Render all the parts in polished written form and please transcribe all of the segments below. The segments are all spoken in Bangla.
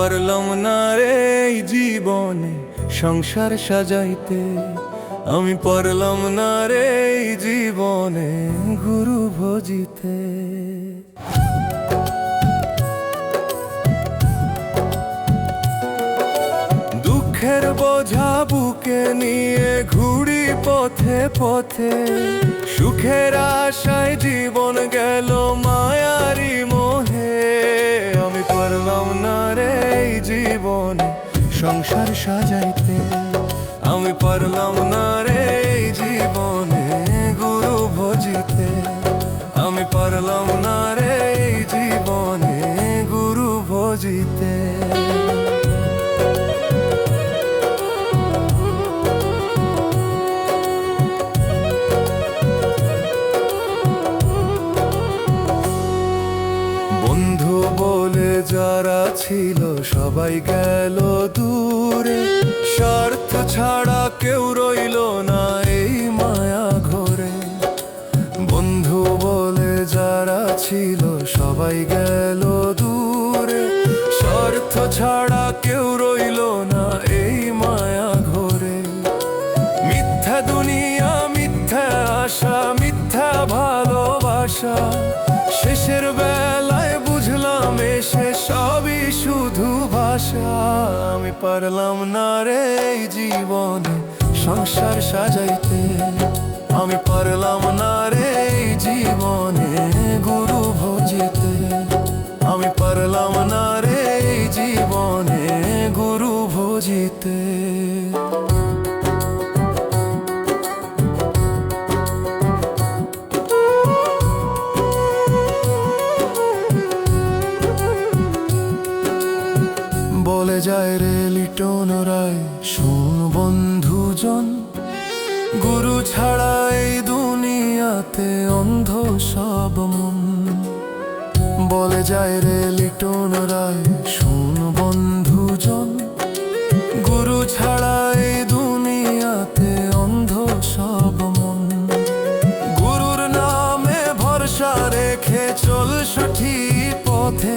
পারলাম না রে এই জীবনে সংসার সাজাইতে, আমি পারলাম না রে এই জীবনে গুরু ভজিতে। দুঃখের বোঝা বুকে নিয়ে ঘুরি পথে পথে, সুখের আশায় জীবন গেল মায়ারি মোহে। আমি পারলাম না রে এই জীবনে সংসার সাজাইতে, আমি পারলাম না রে এই জীবনে গুরু ভজিতে, আমি পারলাম না রে এই জীবনে গুরু ভজিতে। বন্ধু বলে যারা ছিল সবাই গেল দূরে, স্বার্থ ছাড়া কেউ রইল না এই মায়া ঘরে। বন্ধু বলে যারা ছিল সবাই গেল দূরে, স্বার্থ ছাড়া কেউ রইল না এই মায়া ঘরে। মিথ্যা দুনিয়া, মিথ্যা আশা, মিথ্যা ভালোবাসা, শেষের বেলায় বুঝলাম এসে সবই শুধু ভাষা। আমি পারলাম না রে এই জীবনে সংসার সাজাইতে, আমি পারলাম না রে এই জীবনে গুরু ভজিতে, আমি পারলাম না রে এই জীবনে গুরু ভজিতে। বলে যায় রে লিটন রায়, শোন বন্ধুজন, গুরু ছাড়া এই দুনিয়াতে অন্ধ সব মন। বলে যায় রে লিটন রায়, শোন বন্ধুজন, গুরু ছাড়া এই দুনিয়াতে অন্ধ সব মন। গুরুর নামে ভরসা রেখে চল সঠিক পথে,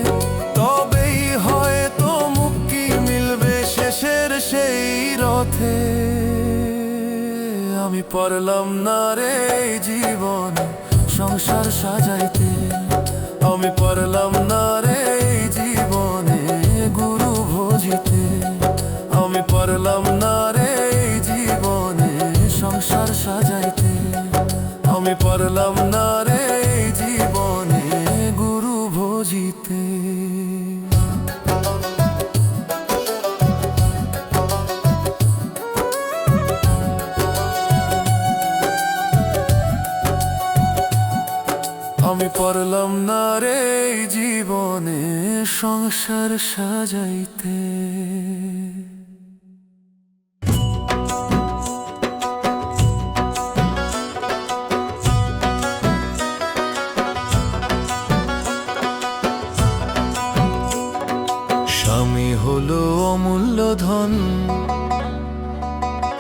তবেই হয়তো মুক্তি মিলবে শেষের সেই রথে। আমি পারলাম না রে এই জীবনে সংসার সাজাইতে, আমি পারলাম না রে এই জীবনে গুরু ভজিতে, আমি পারলাম না রে এই জীবনে সংসার সাজাইতে, আমি পারলাম না রে এই জীবনে গুরু ভজিতে। আমি পারলাম না রে এই জীবনে সংসার সাজাইতে। স্বামী হলো অমূল্য ধন,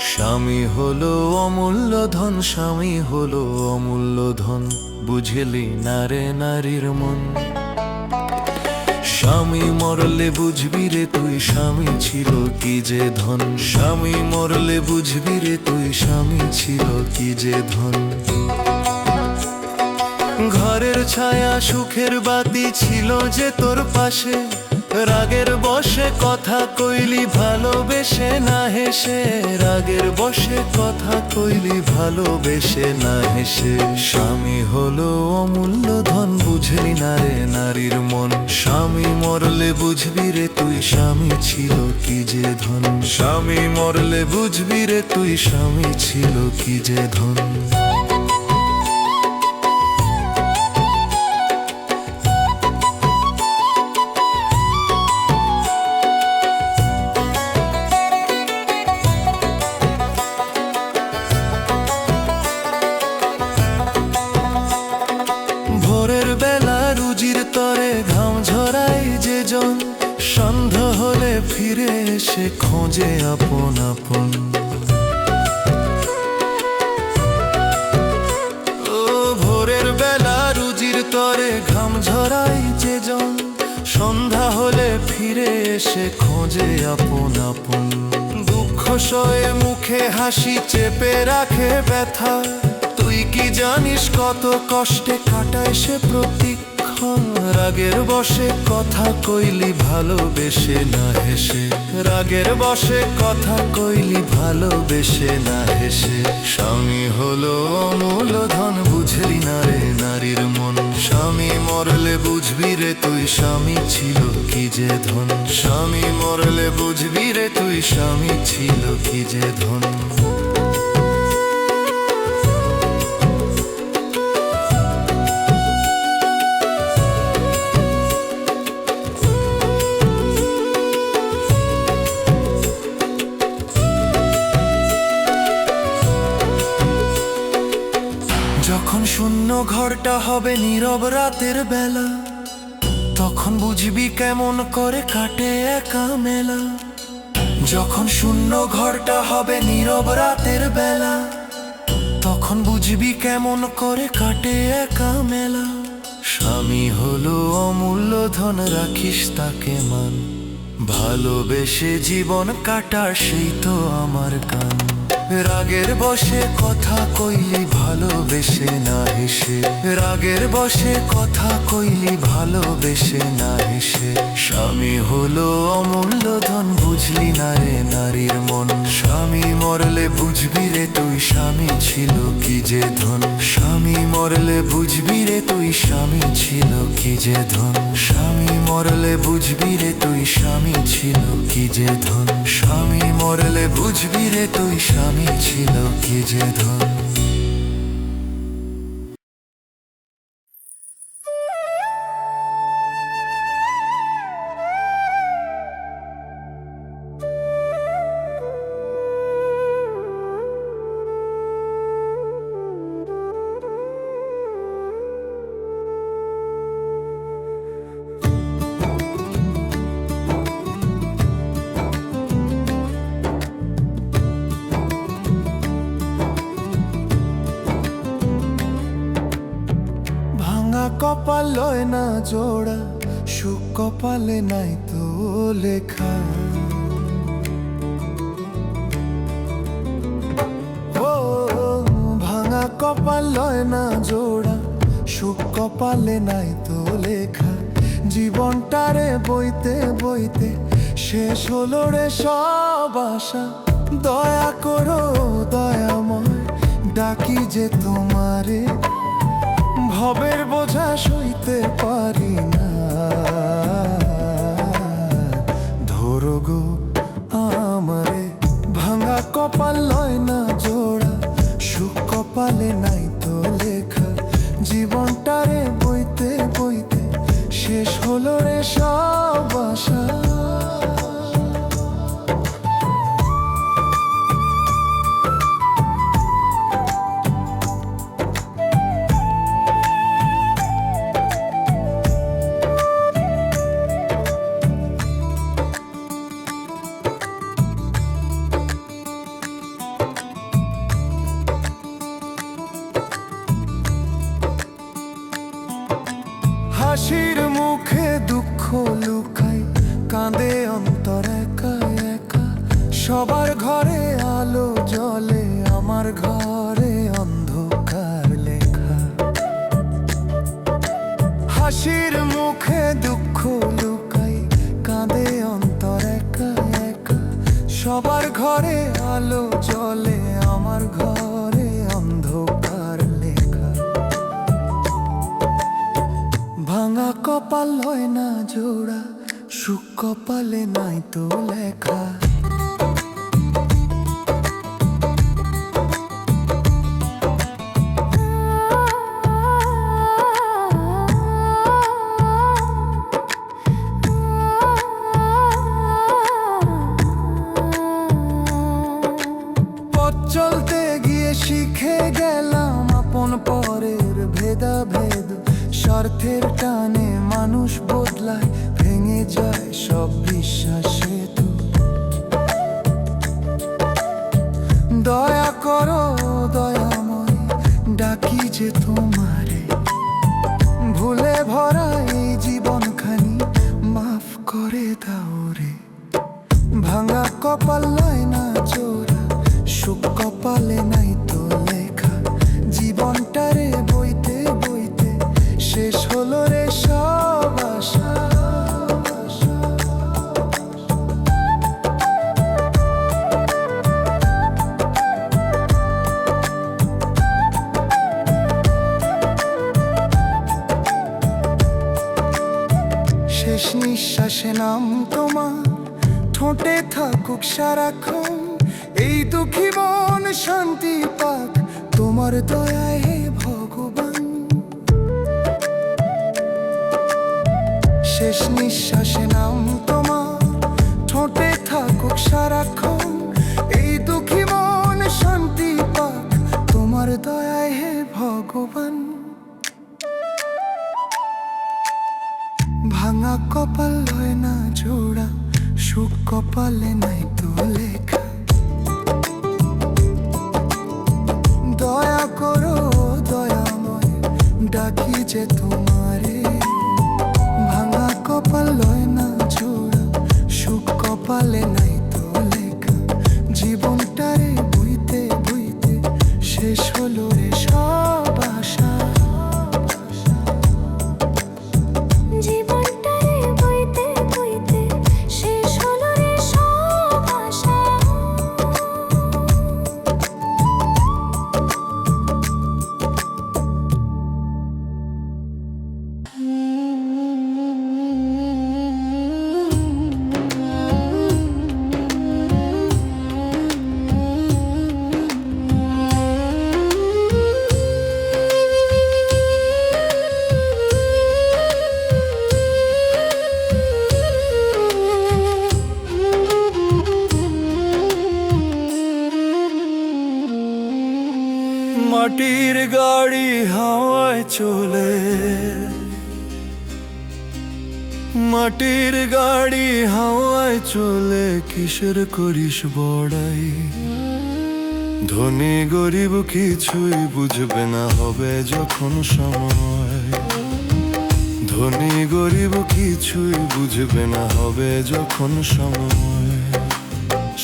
স্বামী হলো অমূল্য ধন, স্বামী হলো অমূল্য ধন, বুঝলি না রে নারীর মন। স্বামী মরলে বুঝবি রে তুই স্বামী ছিল কি যে ধন, স্বামী মরলে বুঝবি রে তুই স্বামী ছিল কি যে ধন। ঘরের ছায়া সুখের বাতি ছিল যে তোর পাশে, রাগের বসে কথা কইলি ভালোবেসে না হেসে, রাগের বসে কথা কইলি ভালোবেসে না হেসে। স্বামী হলো অমূল্য ধন, বুঝলি না রে নারীর মন। স্বামী মরলে বুঝবি রে তুই স্বামী ছিল কি যে ধন, স্বামী মরলে বুঝবি রে তুই স্বামী ছিল কি যে ধন। ভোরের বেলা রুজির তরে ঘাম ঝরাই যে জন, সন্ধ্যা হলে ফিরে এসে খোঁজে আপন আপন। ও ভোরের বেলা রুজির তরে ঘাম ঝরাই যে জন, সন্ধ্যা হলে ফিরে এসে খোঁজে আপন আপন, দুঃখ সয়ে মুখে হাসি চেপে রাখে ব্যথা। তুই কি জানিস কত কষ্টে কাটায় সে প্রতিক্ষণ, রাগের বশে কথা কইলি ভালোবেসে না হেসে, রাগের বশে কথা কইলি ভালোবেসে না হেসে। স্বামী হলো অমূল্য ধন, বুঝলি না রে নারীর মন, স্বামী মরলে বুঝবি রে তুই স্বামী ছিল কি যে ধন, স্বামী মরলে বুঝবি রে তুই স্বামী ছিল কি যে ধন। যখন শূন্য ঘরটা হবে নীরব রাতের বেলা, তখন বুঝবি কেমন করে কাটে একা মেলা। যখন শূন্য ঘরটা হবে নীরব রাতের বেলা, তখন বুঝবি কেমন করে কাটে একা মেলা। স্বামী হলো অমূল্য ধন, রাখিস তাকে মান, ভালোবেসে জীবন কাটার সেই তো আমার কান। রাগের বশে কথা কইলি ভালোবেসে না হেসে, রাগের বশে কথা কইলি ভালোবেসে না হেসে। স্বামী হলো অমূল্য ধন, বুঝলি না রে নারীর মন, স্বামী মরলে বুঝবি রে তুই স্বামী ছিল কি যে ধন, স্বামী মরলে বুঝবি রে তুই স্বামী ছিল কি যে ধন, স্বামী মরলে বুঝবি রে তুই স্বামী ছিল কি যে ধন, স্বামী মরলে বুঝবি রে তুই স্বামী ছিল কি যে ধন। কপাল লয় না জোড়া, সুখ কপালে নাই তো লেখা। ও ভাঙা কপাল লয় না জোড়া, সুখ কপালে নাই তো লেখা। জীবনটারে বইতে বইতে শেষ হলো রে সব আশা। দয়া করো দয়াময়, ডাকি যে তোমারে, ভবের বোঝা সইতে পারি না। ধরো গো আমারে, ভাঙা কপাল লয় না জোড়া, সুখ কপালে নাই তো লেখা। জীবনটারে বইতে বইতে শেষ হলো রে সব আশা। হাসির মুখে দুঃখ লুকাই, কাঁদে অন্তর একা একা। সবার ঘরে আলো জ্বলে, আমার ঘরে অন্ধকার লেখা। হাসির মুখে দুঃখ লুকাই, কাঁদে অন্তর একা একা। সবার ঘরে আলো জ্বলে, আমার ঘরে অন্ধকার লেখা। ভাঙা কপাল হয় না জোড়া, সুখ কপালে নাই তো লেখা। পথ চলতে গিয়ে শিখে গেলাম আপন পরের ভেদাভেদ। স্বার্থের টানে মানুষ বদলায়, ভেঙে যায় সব বিশ্বাসে তো। দয়া করো দয়াময়, ডাকি যে তোমারে, ভুলে ভরা এই জীবনখানি দাও রে। ভাঙা কপাল লয় না জোড়া, সুখ কপালে নাই তো লেখা। জীবনটারে বইতে বইতে শেষ হলো রে সব আশা। শেষ নিঃশ্বাসে নাম তোমার ঠোঁটে থাকুক সারাক্ষণ। এই দুঃখী মন শান্তি পাক তোমার দয়ায় হে ভগবান। শেষ নিঃশ্বাসে নাম তোমার ঠোঁটে থাকুক সারাক্ষণ। এই দুঃখী মন শান্তি পাক তোমার দয়ায় হে ভগবান। ভাঙা কপাল হয় না জোড়া, সুখ কপালে নাই তো লেখা। দয়া করো দয়াময় ডাকি যে তোমারে। ভাঙা কপাল হয় না জোড়া, সুখ কপালে নাই তো লেখা। জীবনটারে বইতে বইতে শেষ হলো রে সব আশা। মাটির গাড়ি হাওয়ায় চলে, মাটির গাড়ি হাওয়ায় চলে, কিসের করিস বড়াই। ধনী গরিব কিছুই বুঝবে না হবে যখন সময়। ধনী গরিব কিছুই বুঝবে না হবে যখন সময়।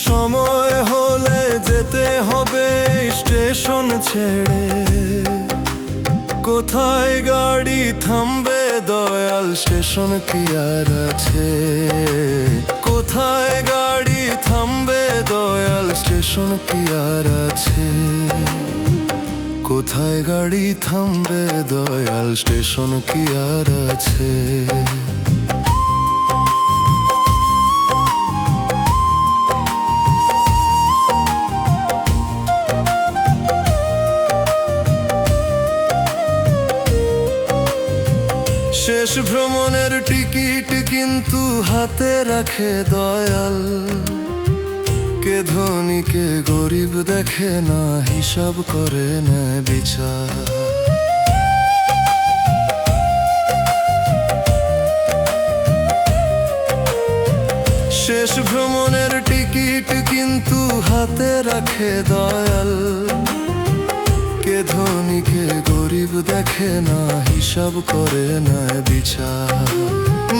সময় হলে যেতে হবে স্টেশন ছেড়ে। কোথায় গাড়ি থামবে দয়াল, স্টেশন কি আর আছে? কোথায় গাড়ি থামবে দয়াল, স্টেশন কি আর আছে? কোথায় গাড়ি থামবে দয়াল, স্টেশন কি আর আছে? শেষ ভ্রমণের টিকিট কিন্তু হাতে রাখে দয়াল। কে ধনী কে গরিব দেখে না, হিসাব করে নেয় বিচার। শেষ ভ্রমণের টিকিট কিন্তু হাতে রাখে দয়াল। কে ধনী কে গরিব দেখে না, হিসাব করে নেয় বিচার।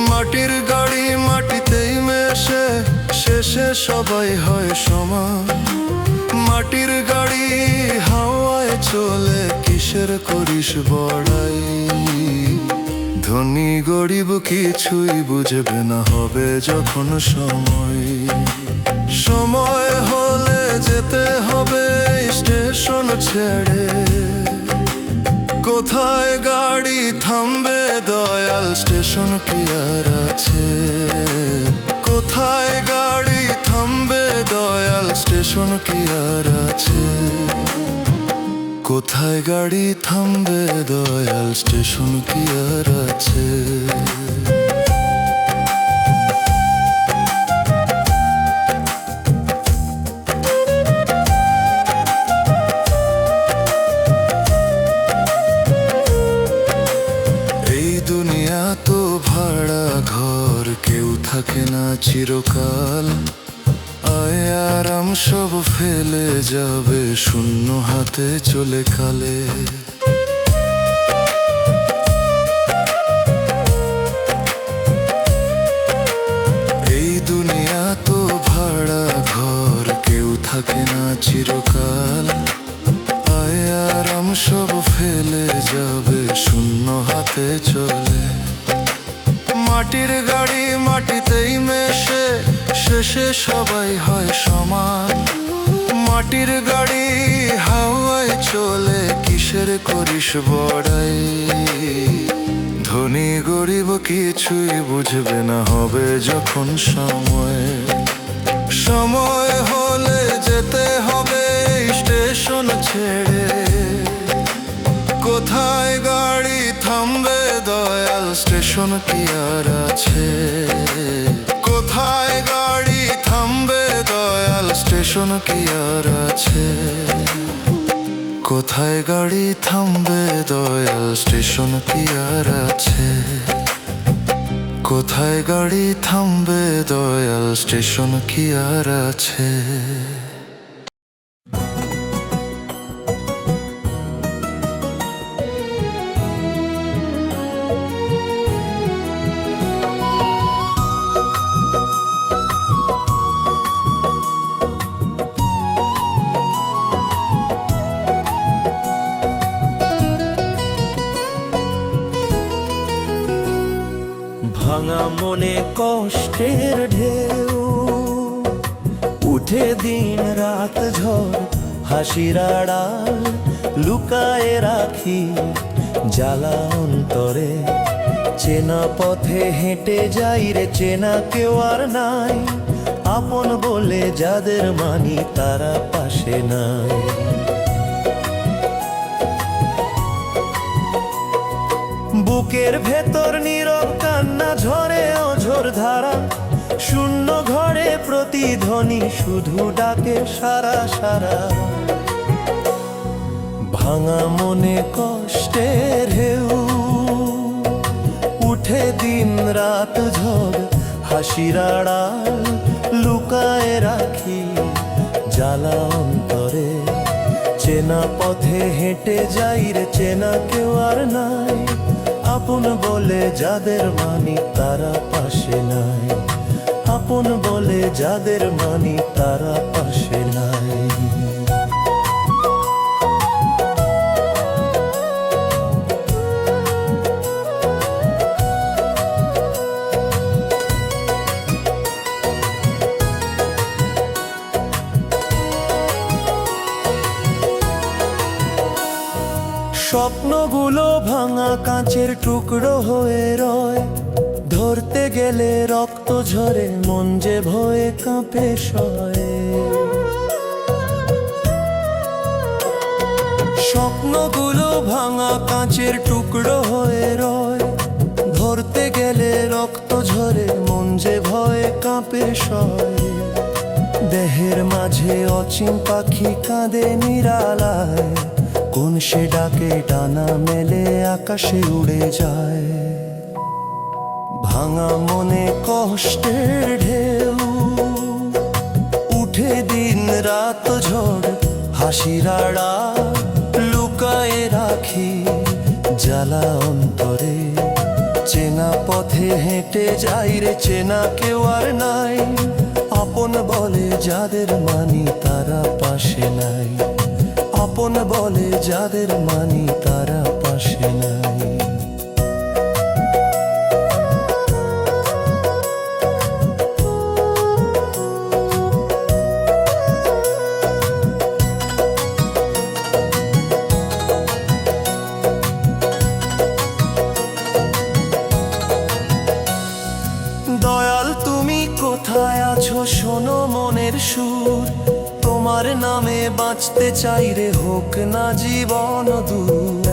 মাটির গাড়ি মাটিতেই মেশে, শেষে সবাই হয় সমান। মাটির গাড়ি হাওয়ায় চলে, কিসের করিস বড়াই। ধনী গরিব কিছুই বুঝবে না হবে যখন সময়। সময় হলে যেতে হবে স্টেশন ছেড়ে। কোথায় গাড়ি থামবে দয়াল, স্টেশন কি আর আছে? কোথায় গাড়ি থামবে দয়াল, স্টেশন কি আর আছে? কোথায় গাড়ি থামবে দয়াল, স্টেশন কি আর আছে? থাকে না চিরকাল। আয় আরাম সব ফেলে যাবে শূন্য হাতে চলে কালে। চিরকাল। আয় আরাম সব ফেলে যাবে শূন্য হাতে চলে। মাটির গাড়ি মাটিতেই মেশে, শেষে সবাই হয় সমান। মাটির গাড়ি হাওয়ায় চলে, কিসের করিস বড়াই। ধনী গরিব কিছুই বুঝবে না, হবে যখন সময়। সময় হলে যেতে হবে স্টেশন ছেড়ে। কোথায় গাড়ি থামবে দয়াল, স্টেশন কি আর আছে? কোথায় গাড়ি থামবে দয়াল, স্টেশন কি আর আছে? কোথায় গাড়ি থামবে দয়াল, স্টেশন কি আর আছে? কোথায় গাড়ি থামবে দয়াল, স্টেশন কি আর আছে? ভাঙা মনে কষ্টের ঢেউ উঠে, দিন রাত ঝড় হাসির আড়াল লুকায়ে রাখি জ্বালা অন্তরে। চেনা পথে হেঁটে যাই রে, চেনা কেউ আর নাই। আপন বলে যাদের মানি তারা পাশে নাই। বুকের ভেতর নীরব কান্না ঝরে অঝোর ধারা। শূন্য ঘরে প্রতিধ্বনি শুধু ডাকে সারা সারা। ভাঙা মনে কষ্টের ঢেউ উঠে, দিন রাত ঝড় হাসির আড়াল লুকায়ে রাখি জ্বালা অন্তরে। চেনা পথে হেঁটে যাই রে, চেনা কেউ আর নাই। আপন বলে যাদের মানি তারা পাশে নাই। আপন বলে যাদের মানি তারা পাশে নাই। স্বপ্নগুলো ভাঙা কাঁচের টুকরো হয়ে রয়। ধরতে গেলে রক্ত ঝরে, মন যে ভয়ে কাঁপে সয়ে। স্বপ্নগুলো ভাঙা কাঁচের টুকরো হয়ে রয়। ধরতে গেলে রক্ত ঝরে, মন যে ভয়ে কাঁপে সয়ে। দেহের মাঝে অচিন পাখি কাঁদে নিরালায়। কোন সে ডাকে ডানা মেলে আকাশে উড়ে যায়। ভাঙা মনে কষ্টের ঢেউ উঠে, দিন রাত ঝড় হাসির আড়াল লুকায়ে রাখি জ্বালা অন্তরে। চেনা পথে হেঁটে যাই রে, চেনা কেউ আর নাই। আপন বলে যাদের মানি তারা পাশে নাই। আপন বলে যাদের মানি তারা পাশে নাই। দয়াল তুমি কোথায় আছো, শোনো মনের সুর। তোমার নামে বাঁচতে চাই রে, হোক না জীবন দূর।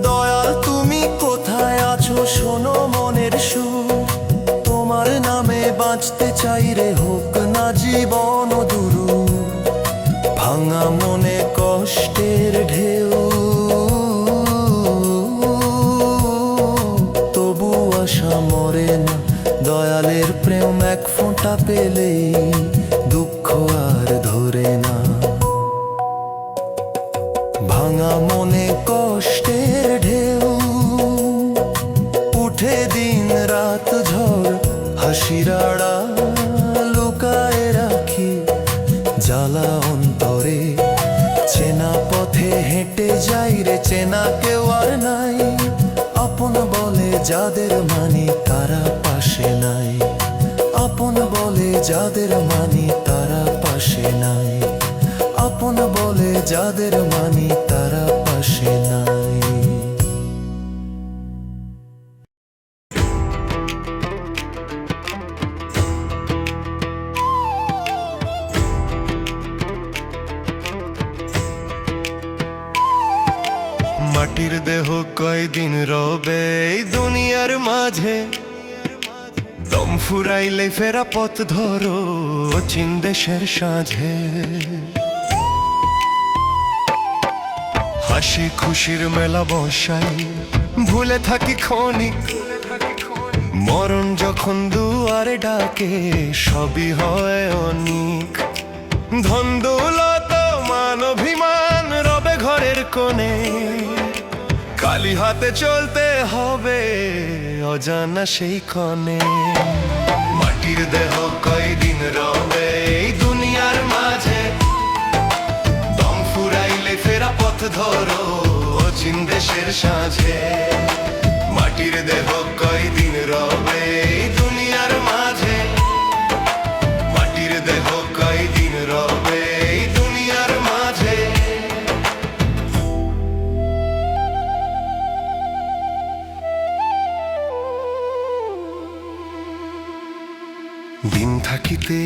দয়াল তুমি কোথায় আছো, শোনো মনের সুর। তোমার নামে বাঁচতে চাই রে, হোক না জীবন দূর। ভাঙা মনে কষ্টের ঢেউ তবু আশা মরে না। দয়ালের প্রেম এক ফোঁটা পেলেই দুঃখ আর ধরে না। ভাঙা মনে কষ্টের ঢেউ উঠে, দিন রাত ঝড় হাসির আড়াল জ্বালা অন্তরে। চেনা পথে হেঁটে যাই রে, চেনা কেউ আর নাই। আপন বলে যাদের মানি তারা পাশে নাই। আপন বলে যাদের মানি তারা পাশে নাই। আপন বলে যাদের মানি তারা পাশে নাই। মাটির দেহ কয়দিন রবে এই দুনিয়ার মাঝে। দম ফুরাইলে ফেরা পথ ধরো চীন দেশের সাঁঝে। হাসি খুশির মেলা বসাই, ভুলে থাকি ক্ষণিক। মরণ যখন দুয়ারে ডাকে সবই হয় অনিক। ধন দৌলত মান অভিমান রবে ঘরের কোণে। খালি হাতে চলতে হবে অজানা সেই ক্ষণে। মাটির দেহ কয়দিন রবে এই দুনিয়ার মাঝে। দম ফুরাইলে ফেরা পথ ধরো অচিন দেশের সাঁঝে। মাটির দেহ কয়দিন রবে এই দুনিয়ার মাঝে। মাটির দেহ কয়দিন রবে এই দুনিয়ার মাঝে। দিন থাকিতে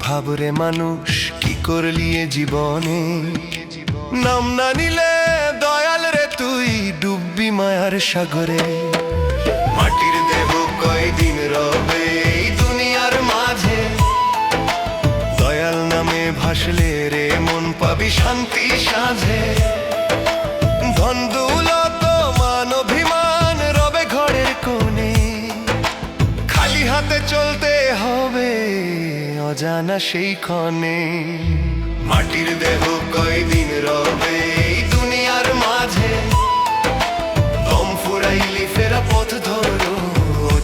ভাবরে মানুষ কি করলি এ জীবনে। নাম না নিলে দয়াল রে তুই ডুববি মায়ার সাগরে। মাটির দেহ কয়দিন রবে এই দুনিয়ার মাঝে। দয়াল নামে ভাসলে রে মন পাবি শান্তি সাঁঝে। ধন দৌলত মান অভিমান রবে ঘরের কোণে। খালি হাতে চলতে হবে অজানা সেই ক্ষণে। মাটির দেহ কয়দিন রবে এই দুনিয়ার মাঝে। দম ফুরাইলি ফেরা পথ ধরো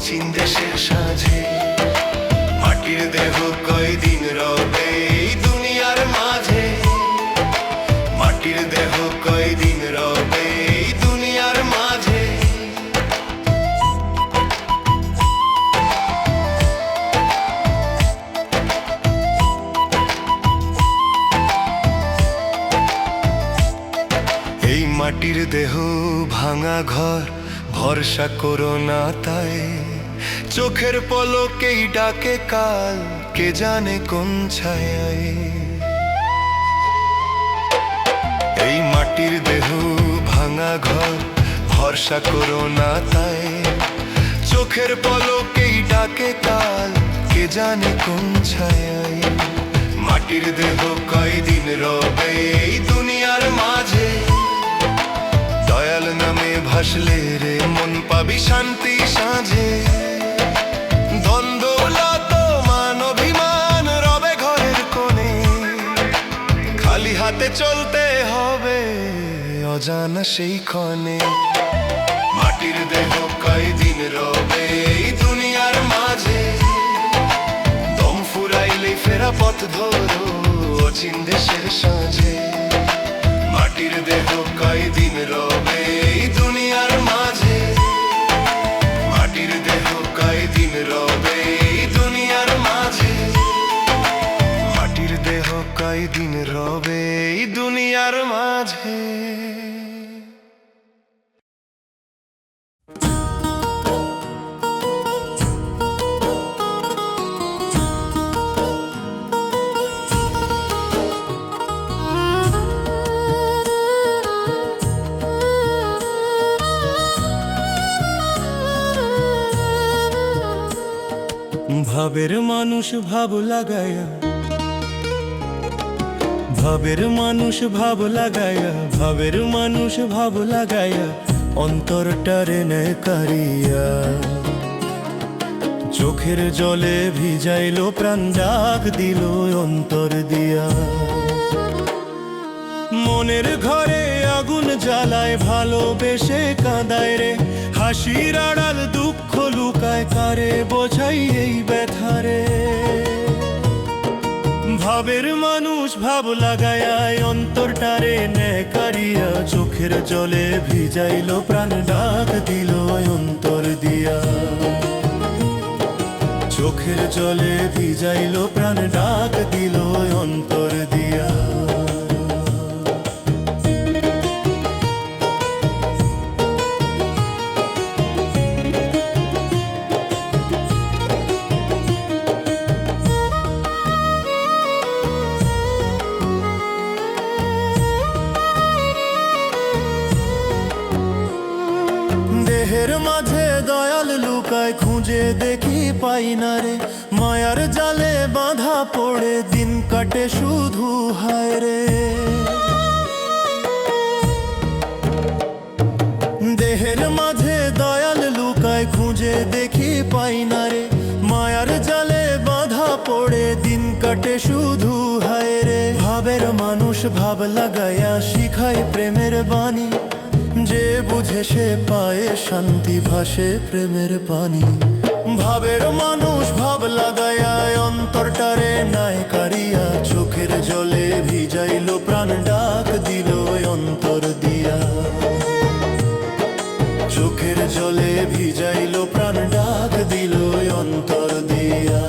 চীন দেশের সাঁঝে। মাটির দেহ কয়দিন রবে এই দুনিয়ার মাঝে। মাটির দেহ কয়দিন রবে এই দুনিয়ার মাঝে। এই মাটির দেহ ভাঙা ঘর ভরসা করো না তাই। চোখের পলকেই ডাকে কাল কে জানে কোন ছায়ায়। এই মাটির দেহ ভাঙা ঘর ভরসা করো না তাই। চোখের পলকেই ডাকে কাল কে জানে কোন ছায়ায়। মাটির দেহ কয়দিন রবে এই দুনিয়ার মাঝে। দয়াল নামে ভাসলে রে মন পাবি শান্তি সাঁঝে। ধন দৌলত মান অভিমান রবে ঘরের কোণে। খালি হাতে চলতে হবে অজানা সেই ক্ষণে। মাটির দেহ কয়দিন রবে এই দুনিয়ার মাঝে। দম ফুরাইলে ফেরা পথ ধরো অচিন দেশের সাঁঝে। মাটির দেহ কয়দিন রবে এই দুনিয়ার মাঝে। মাটির দেহ কয়দিন রবে এই দুনিয়ার মাঝে। মাটির দেহ কয়দিন রবে এই দুনিয়ার মাঝে। ভাবের মানুষ ভাব লাগায়া, ভাবের মানুষ ভাব লাগায়া, ভাবের মানুষ ভাব লাগায়া অন্তরটারে নেয় কারিয়া। চোখের জলে ভিজাইলো প্রাণ, ডাক দিল অন্তর দিয়া। মনের ঘরে আগুন জ্বালায়, ভালোবেসে কাঁদায় রে। হাসির আড়াল দুঃখ লুকায়, কারে বোঝাই এই ব্যথারে। ভাবের মানুষ ভাব লাগায় অন্তরটারে নেকারিয়া, চোখের জলে ভিজাইল প্রাণ ডাক দিল অন্তর দিয়া। চোখের জলে ভিজাইল প্রাণ ডাক দিল অন্তর দিয়া। দেহের মাঝে দয়াল লুকায়, খুঁজে দেখি পাই না রে। মায়ার জালে বাঁধা পড়ে দিন কাটে শুধু হায় রে। দেহের মাঝে দয়াল লুকায়, খুঁজে দেখি পাই না রে। মায়ার জালে বাঁধা পড়ে দিন কাটে শুধু হায় রে। ভাবের মানুষ ভাব লাগায়া শিখায় প্রেমের বাণী, যে বুঝে সে পায়ে শান্তি ভাসে প্রেমের পানি। ভাবের মানুষ ভাব লাগায়া অন্তরটারে নাই কারিয়া, চোখের জলে ভিজাইল প্রাণ ডাক দিল অন্তর দিয়া। চোখের জলে ভিজাইল প্রাণ ডাক দিল অন্তর দিয়া।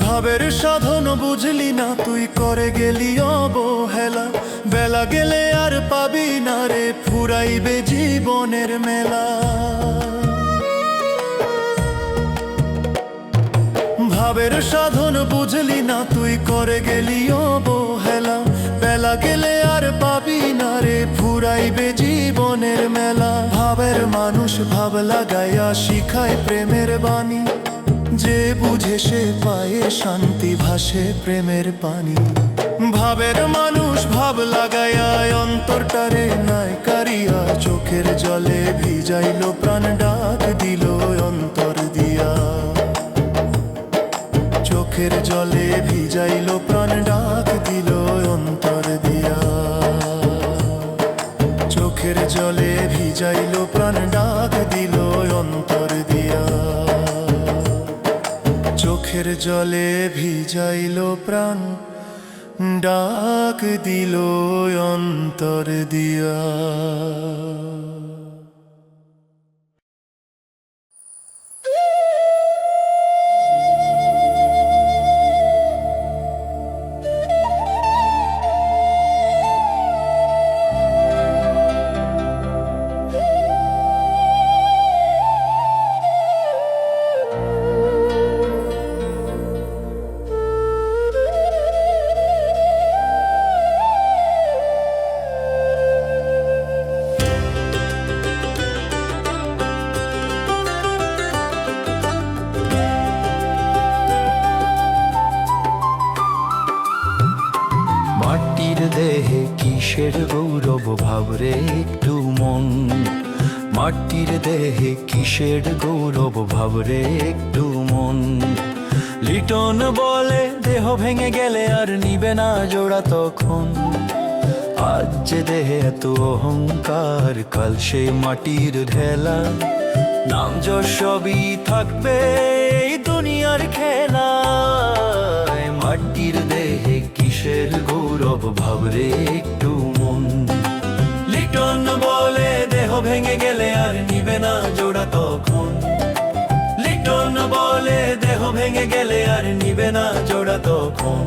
ভাবের সাধন বুঝলি না তুই, করে গেলি অবহেলা। বেলা গেলে আর পাবি না রে, ফুরাইবে জীবনের মেলা। ভাবের সাধন বুঝলি না তুই, করে গেলি অবহেলা। বেলা গেলে আর পাবি না রে, ফুরাইবে জীবনের মেলা। ভাবের মানুষ ভাব লাগাইয়া শিখায় প্রেমের বাণী, যে বুঝে সে পায়ে শান্তি ভাসে প্রেমের পানি। ভাবের মানুষ ভাব লাগায়া অন্তরটারে নাই কারিয়া, চোখের জলে ভিজাইল প্রাণ ডাক দিল অন্তর দিয়া। চোখের জলে ভিজাইল প্রাণ ডাক দিল অন্তর দিয়া। চোখের জলে ভিজাইল প্রাণ ডাক দিল অন্তর দিয়া। চোখের জলে ভিজাইল প্রাণ ডাক দিল অন্তর দিয়া। দেহে কিসের গৌরব ভাবরে একটু মন। মাটির দেহে কিসের গৌরব ভাবরে একটু মন। লিটন বলে দেহ ভেঙে গেলে আর নিবে না জোড়া তখন। আজ যে দেহে এত অহংকার, কাল সে মাটির ঢেলা। নাম যশ সবই থাকবে এই দুনিয়ার খেলা। মাটির দেহে কিসের গৌরব ভাবরে একটু মন। লিটন বলে দেহ ভেঙে গেলে আর নিবে না জোড়া তখন। লিটন বলে দেহ ভেঙে গেলে আর নিবে না জোড়া তখন।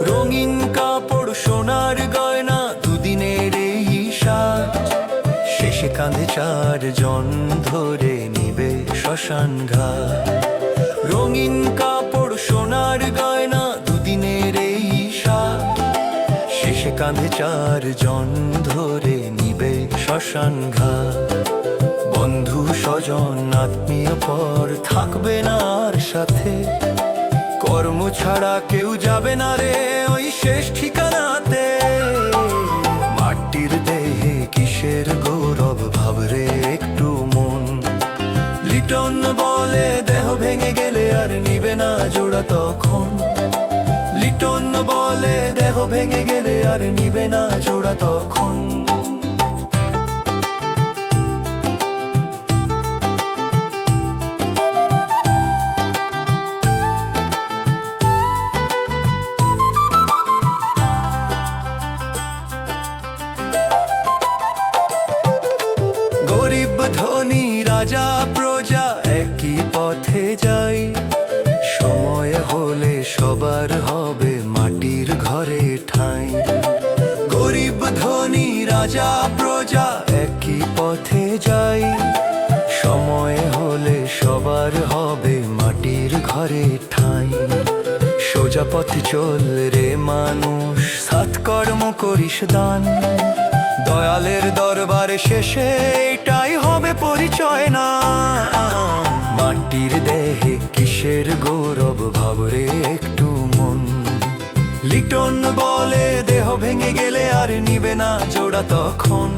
রঙিন কাপড় সোনার গয়না দুদিনের এই সাজ। শেষে কাঁধে চারজন ধরে নিবে শ্মশান ঘাট। রঙিন কাপড় সোনার গয়না দুদিনের এই সাজ। শেষে কাঁধে চারজন ধরে নিবে শ্মশান ঘাট। বন্ধু স্বজন আত্মীয় পর থাকবে না আর সাথে। কর্ম ছাড়া কেউ যাবে না রে ওই শেষ ঠিকানাতে। মাটির দেহে কিসের গৌরব ভাবরে একটু মন। লিটন বলে দেহ ভেঙে গেলে আর নিবে না জোড়া তখন। লিটন বলে দেহ ভেঙে গেলে আর নিবে না জোড়া তখন। গরিব ধনী রাজা প্রজা একই পথে যাই। সময় হলে সবার হবে মাটির ঘরে ঠাঁই। গরিব ধনী রাজা প্রজা একই পথে যাই। সময় হলে সবার হবে মাটির ঘরে ঠাঁই। সোজা পথে চল রে মানুষ, সৎকর্ম করিস দান। দয়ালের দরবারে শেষে এটাই হবে পরিচয় না। মাটির দেহে কিসের গৌরব ভাবরে একটু মন। লিটন বলে দেহ ভেঙে গেলে আর নিবে না জোড়া তখন।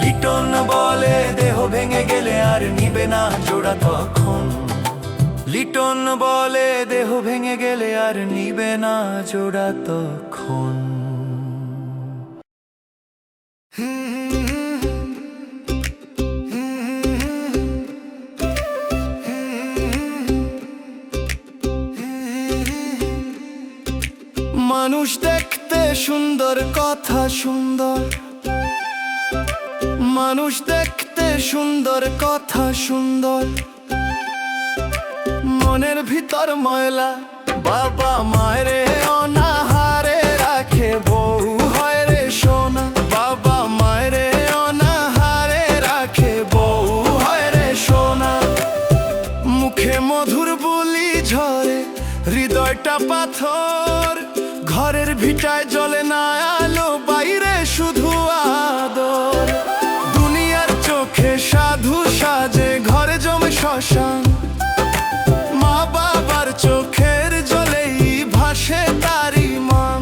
লিটন বলে দেহ ভেঙে গেলে আর নিবে না জোড়া তখন। লিটন বলে দেহ ভেঙে গেলে আর নিবে না জোড়া তখন। মানুষ দেখতে সুন্দর, কথা সুন্দর। মানুষ দেখতে সুন্দর, কথা সুন্দর। মনের ভিতর ময়লা, বাবা মায়ের অনাহারে রাখে বউ হয় রে সোনা। বাবা মায়ের অনাহারে রাখে বউ হয় রে সোনা। মুখে মধুর বুলি ঝরে, হৃদয়টা পাথর। ঘরের ভিটায় জ্বলে না আলো, বাইরে শুধু আদর। দুনিয়ার চোখে সাধু সাজে, ঘরে জমে শ্মশান। মা বাবার চোখের জলেই ভাসে তারি মান।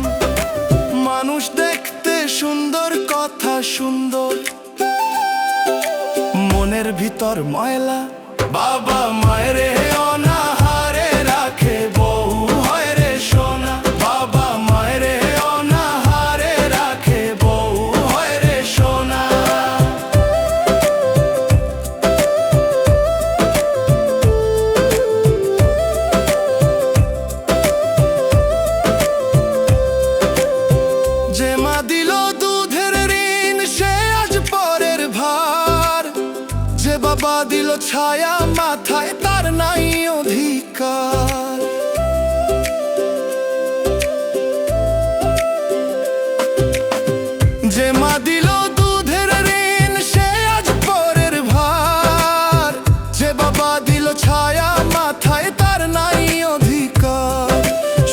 মানুষ দেখতে সুন্দর, কথা সুন্দর। মনের ভিতর ময়লা, বাবা মায়ের অনাহারে রাখে বউ হয় রে সোনা। বাবা মায়ের অনাহারে রাখে বউ হয় রে সোনা। যে মা দিল দুধের ঋণ, সে আজ পরের ভার। যে বাবা দিল ছায়া মাথায়, তার নাই অধিকার। যে মা দিল দুধের ঋণ, সে আজ পরের ভার। যে বাবা দিল ছায়া মাথায়, তার নাই অধিকার।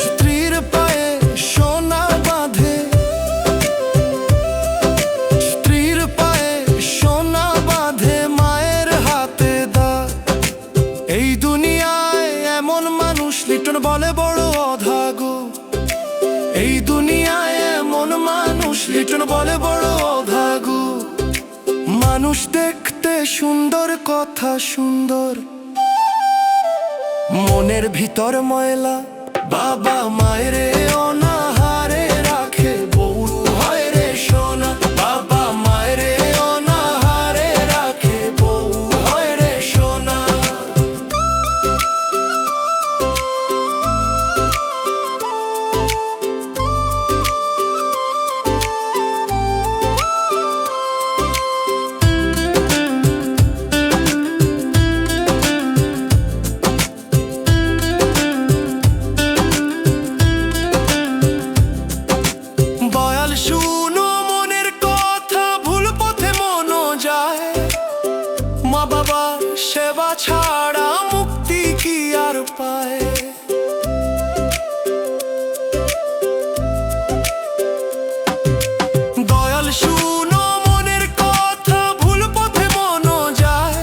স্ত্রীর পায়ে সোনা বাঁধে, স্ত্রীর পায়ে সোনা বাঁধে, মায়ের হাতে দা। এই দুনিয়ায় এমন মানুষ, লিটন বলে বড় অধাগো। এই দুনিয়ায় এমন মানুষ, লিটন বলে বড় অধাগো। মানুষ দেখতে সুন্দর, কথা সুন্দর। মনের ভিতর ময়লা, বাবা মায়ের অনাহারে রাখে বউ হয় রে সোনা। বাবা মায়ের অনাহারে রাখে বউ হয় রে সোনা। সেবা ছাড়া মুক্তি কি আর পায়? দয়াল শুনো মনের কথা, ভুল পথে মন যায়।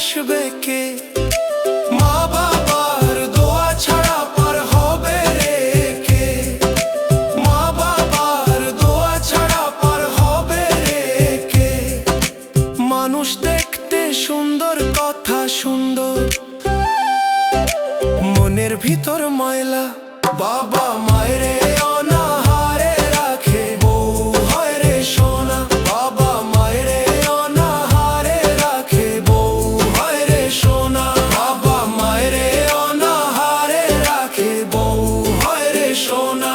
আসবে কে? মা বাবার দোয়া ছাড়া পার হবে রে কে? মা বাবার দোয়া ছাড়া পার হবে রে কে? মানুষ দেখতে সুন্দর, কথা সুন্দর, মনের ভিতর ময়লা। বাবা মায়ের অনাহারে রাখে, বউ হয় রে সোনা। বাবা মায়ের অনাহারে রাখে, বউ হয় রে সোনা। বাবা মায়ের অনাহারে রাখে, বউ হয় রে সোনা।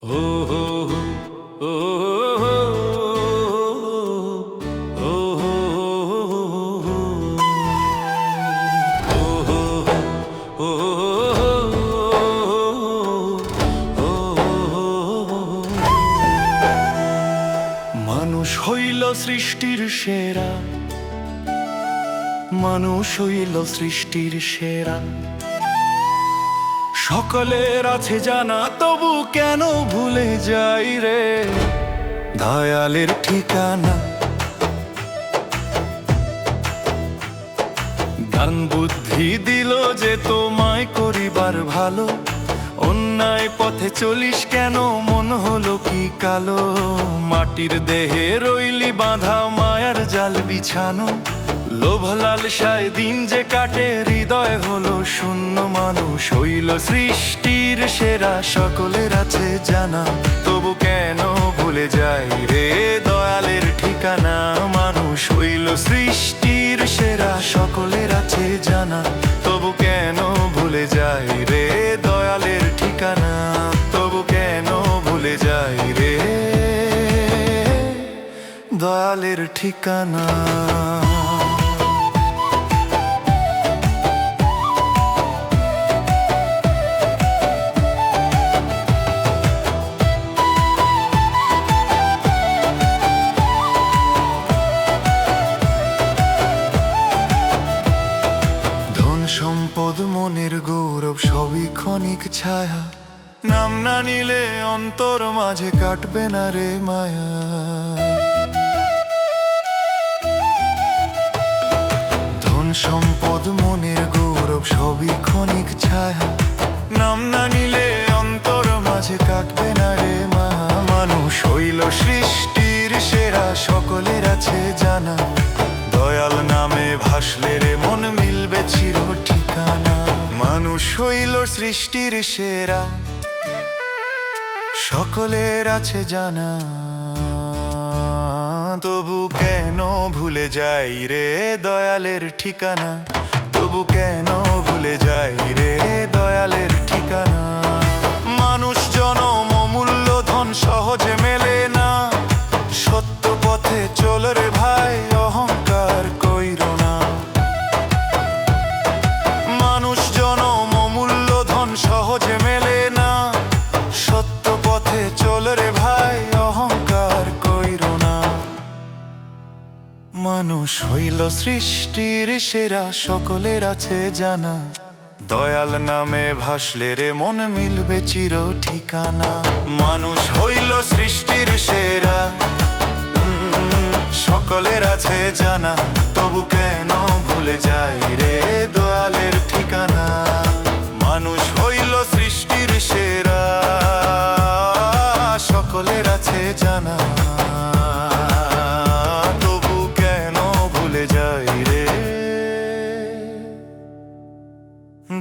ও হো হো, ও হো হো, ও হো হো, ও মানুষ হইল সৃষ্টির সেরা, মানুষ হইল সৃষ্টির সেরা। সকলের আছে জানা, তবু কেন ভুলে যাই রে দয়ালের ঠিকানা। জ্ঞান বুদ্ধি দিল যে তোমায় করিবার ভালো, অন্যায় পথে চলিস কেন, মন হলো কি কালো। মাটির দেহে রইলি বাঁধা, মায়ার জাল বিছানো, লোভ লালসায় দিন যে কাটে, হৃদয় হলো শূন্য। মানুষ হইল সৃষ্টির সেরা, সকলের আছে জানা, তবু কেন ভুলে যাই রে দয়ালের ঠিকানা। মানুষ হইল সৃষ্টির সেরা, সকলের আছে জানা, তবু কেন ভুলে যাই রে দয়ালের ঠিকানা। তবু কেন ভুলে যাই রে দয়ালের ঠিকানা। সম্পদ মনের গৌরব সবই ক্ষণিক ছায়া, নাম না নিলে অন্তর মাঝে কাটবে না রে মায়া। ধন সম্পদ মনের গৌরব সবই ক্ষণিক ছায়া, নাম না নিলে অন্তর মাঝে কাটবে না রে মায়া। মানুষ হইল সৃষ্টির সেরা, সকলের আছে জানা, দয়াল নামে ভাসলে রে মন মিলবে চির ঠিকানা। মানুষ হইল সৃষ্টির সেরা, সকলের আছে জানা, তবু কেন ভুলে যাই রে দয়ালের ঠিকানা। তবু কেন ভুলে যাই রে দয়ালের ঠিকানা। মানুষ জনম অমূল্য, ধন সহজে মেলে না, সত্য পথে চল রে ভাই, অহংকার কইর না। মানুষ জনম অমূল্য, ধন সহজে মেলে না, সত্য পথে চল রে ভাই, অহংকার কইর না। মানুষ হইল সৃষ্টির সেরা, সকলের আছে জানা, দয়াল নামে ভাসলে রে মন মিলবে চির ঠিকানা। মানুষ হইল সৃষ্টির সেরা, সকলের আছে জানা, তবু কেন ভুলে যাই রে দয়ালের ঠিকানা। মানুষ হইল সৃষ্টির সেরা, সকলের আছে জানা, তবু কেন ভুলে যাই রে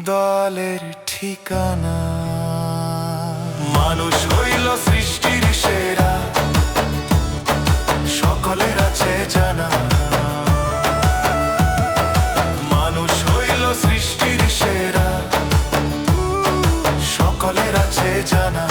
দয়ালের ঠিকানা। মানুষ হইল সৃষ্টির সেরা, সকলের আছে জানা, মানুষ হইল সৃষ্টির সেরা, সকলের আছে জানা।